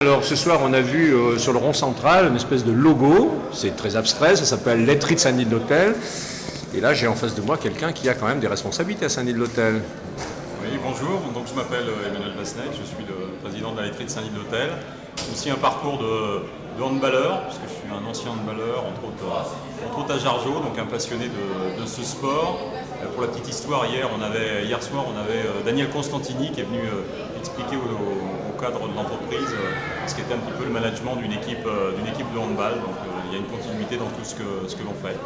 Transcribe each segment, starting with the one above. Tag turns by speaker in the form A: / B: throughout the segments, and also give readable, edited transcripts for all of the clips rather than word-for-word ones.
A: Alors ce soir on a vu sur le rond central une espèce de logo, c'est très abstrait, ça s'appelle Laiterie de Saint-Denis-de-l'Hôtel. Et là j'ai en face de moi quelqu'un qui a quand même des responsabilités à Saint-Denis-de-l'Hôtel.
B: Oui, bonjour, donc je m'appelle Emmanuel Basnet, je suis le président de la laiterie de Saint-Denis-de-l'Hôtel. J'ai aussi un parcours de handballeur, puisque je suis un ancien handballeur, entre autres à Jargeau, donc un passionné de ce sport. Pour la petite histoire, hier soir, on avait Daniel Constantini qui est venu expliquer au cadre de l'entreprise ce qu'était un petit peu le management d'une équipe de handball. Donc il y a une continuité dans tout ce que l'on fait.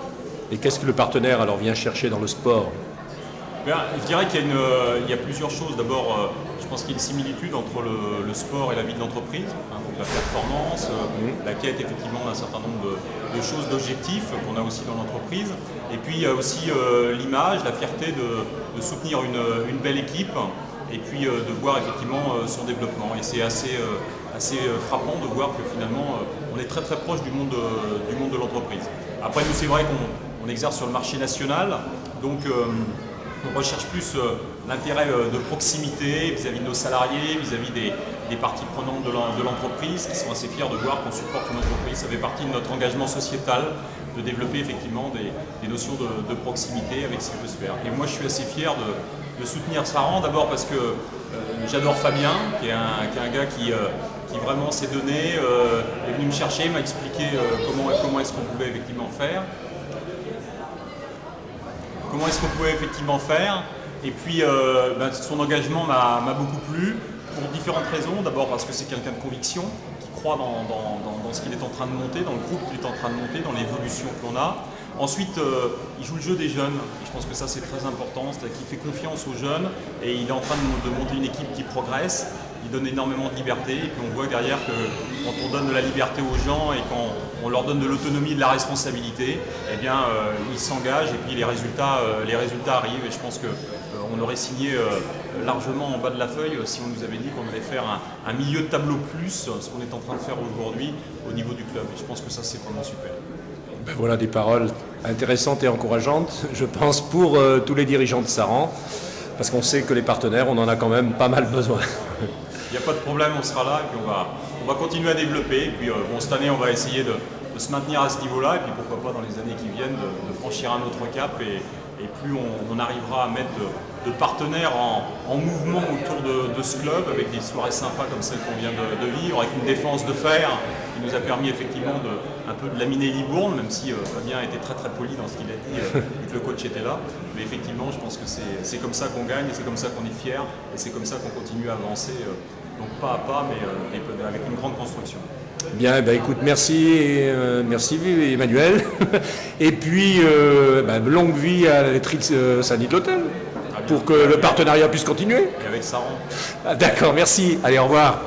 A: Et qu'est-ce que le partenaire alors vient chercher dans le sport?
B: Bien, je dirais qu'il y a plusieurs choses. D'abord, je pense qu'il y a une similitude entre le sport et la vie de l'entreprise. Donc la performance, la quête effectivement d'un certain nombre de choses, d'objectifs qu'on a aussi dans l'entreprise. Et puis il y a aussi l'image, la fierté de soutenir une belle équipe et puis de voir effectivement son développement. Et c'est assez frappant de voir que finalement on est très très proche du monde de l'entreprise. Après nous c'est vrai qu'on exerce sur le marché national, donc on recherche plus l'intérêt de proximité vis-à-vis de nos salariés, vis-à-vis des parties prenantes de l'entreprise qui sont assez fiers de voir qu'on supporte une entreprise. Ça fait partie de notre engagement sociétal de développer effectivement des notions de proximité avec ce qui peut se faire. Et moi je suis assez fier de soutenir Saran, d'abord parce que j'adore Fabien, qui est un gars qui vraiment s'est donné, est venu me chercher, m'a expliqué comment est-ce qu'on pouvait effectivement faire. Comment est-ce qu'on pouvait effectivement faire. Et puis son engagement m'a beaucoup plu pour différentes raisons. D'abord parce que c'est quelqu'un de conviction, qui croit dans ce qu'il est en train de monter, dans le groupe qu'il est en train de monter, dans l'évolution que l'on a. Ensuite, il joue le jeu des jeunes, et je pense que ça c'est très important, c'est-à-dire qu'il fait confiance aux jeunes et il est en train de monter une équipe qui progresse. Il donne énormément de liberté et puis on voit derrière que quand on donne de la liberté aux gens et quand on leur donne de l'autonomie et de la responsabilité, eh bien ils s'engagent et puis les résultats arrivent. Et je pense qu'on aurait signé largement en bas de la feuille si on nous avait dit qu'on allait faire un milieu de tableau plus, ce qu'on est en train de faire aujourd'hui au niveau du club. Et je pense que ça c'est vraiment super.
A: Ben voilà des paroles intéressantes et encourageantes, je pense, pour tous les dirigeants de Saran, parce qu'on sait que les partenaires, on en a quand même pas mal besoin.
B: Il n'y a pas de problème, on sera là et puis on va continuer à développer. Et puis cette année, on va essayer de se maintenir à ce niveau-là et puis pourquoi pas dans les années qui viennent de franchir un autre cap et plus on arrivera à mettre de partenaires en mouvement autour de ce club avec des soirées sympas comme celle qu'on vient de vivre, avec une défense de fer qui nous a permis effectivement un peu de laminer Libourne, même si Fabien était très très poli dans ce qu'il a dit et que le coach était là. Mais effectivement, je pense que c'est comme ça qu'on gagne, et c'est comme ça qu'on est fier et c'est comme ça qu'on continue à avancer, donc pas à pas, mais avec une grande construction.
A: Bien, ben écoute, merci Emmanuel. Et puis, longue vie à la laiterie de Saint-Denis-de-l'Hôtel, pour que le partenariat puisse continuer.
B: Et avec Saran.
A: Ah, d'accord, merci. Allez, au revoir.